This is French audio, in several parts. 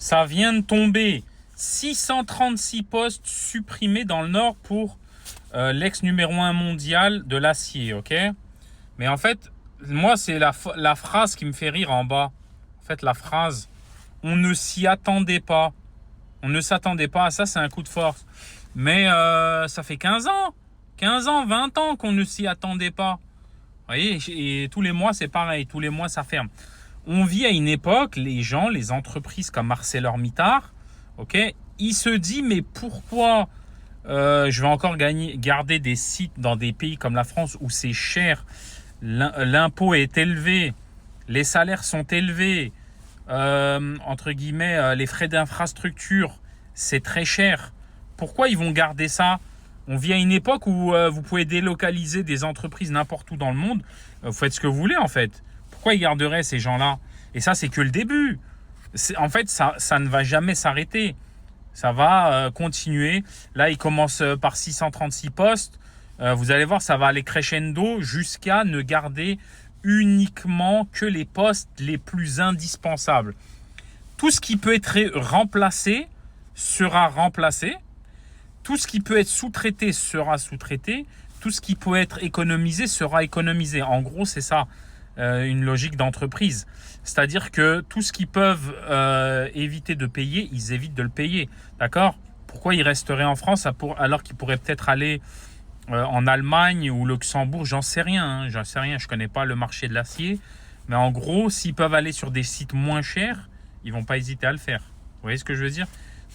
Ça vient de tomber. 636 postes supprimés dans le Nord pour l'ex numéro 1 mondial de l'acier, ok? Mais en fait, moi, c'est la phrase qui me fait rire en bas. En fait, la phrase, on ne s'y attendait pas. On ne s'attendait pas à ça, c'est un coup de force. Mais ça fait 15 ans, 20 ans qu'on ne s'y attendait pas. Vous voyez, et tous les mois, c'est pareil. Tous les mois, ça ferme. On vit à une époque, les gens, les entreprises comme ArcelorMittal, ok, ils se disent, mais pourquoi je vais encore garder des sites dans des pays comme la France où c'est cher, l'impôt est élevé, les salaires sont élevés, entre guillemets, les frais d'infrastructure, c'est très cher. Pourquoi ils vont garder ça? On vit à une époque où vous pouvez délocaliser des entreprises n'importe où dans le monde. Vous faites ce que vous voulez en fait. Pourquoi ils garderaient ces gens-là? Et ça, c'est que le début. En fait, ça ne va jamais s'arrêter. Ça va continuer. Là, il commence par 636 postes. Vous allez voir, ça va aller crescendo jusqu'à ne garder uniquement que les postes les plus indispensables. Tout ce qui peut être remplacé sera remplacé. Tout ce qui peut être sous-traité sera sous-traité. Tout ce qui peut être économisé sera économisé. En gros, c'est ça, une logique d'entreprise. C'est-à-dire que tout ce qu'ils peuvent éviter de payer, ils évitent de le payer. D'accord? Pourquoi ils resteraient en France alors qu'ils pourraient peut-être aller en Allemagne ou Luxembourg? J'en sais rien. Je ne connais pas le marché de l'acier. Mais en gros, s'ils peuvent aller sur des sites moins chers, ils ne vont pas hésiter à le faire. Vous voyez ce que je veux dire?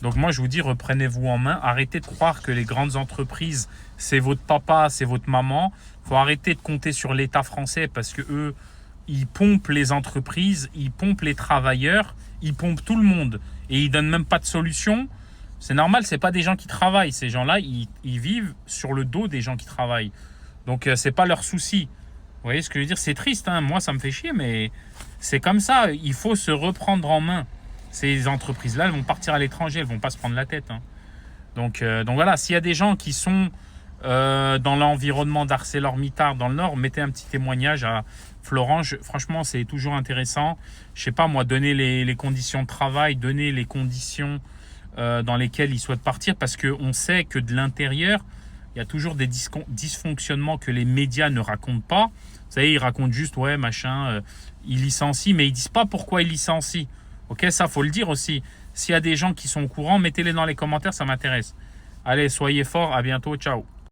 Donc moi, je vous dis, reprenez-vous en main. Arrêtez de croire que les grandes entreprises, c'est votre papa, c'est votre maman. Il faut arrêter de compter sur l'État français parce que eux, ils pompent les entreprises, ils pompent les travailleurs, ils pompent tout le monde. Et ils donnent même pas de solution. C'est normal, c'est pas des gens qui travaillent. Ces gens-là, ils vivent sur le dos des gens qui travaillent. Donc, c'est pas leur souci. Vous voyez ce que je veux dire? C'est triste, hein. Moi, ça me fait chier, mais c'est comme ça. Il faut se reprendre en main. Ces entreprises-là, elles vont partir à l'étranger, elles vont pas se prendre la tête, hein. Donc voilà, s'il y a des gens qui sont dans l'environnement d'ArcelorMittal dans le Nord, mettez un petit témoignage à Florent. Franchement, c'est toujours intéressant. Je sais pas moi, donner les conditions de travail, donner les conditions dans lesquelles ils souhaitent partir, parce qu'on sait que de l'intérieur, il y a toujours des dysfonctionnements que les médias ne racontent pas. Vous savez, ils racontent juste, ouais, machin, ils licencient, mais ils disent pas pourquoi ils licencient. Ok, ça, faut le dire aussi. S'il y a des gens qui sont au courant, mettez-les dans les commentaires, ça m'intéresse. Allez, soyez forts, à bientôt, ciao.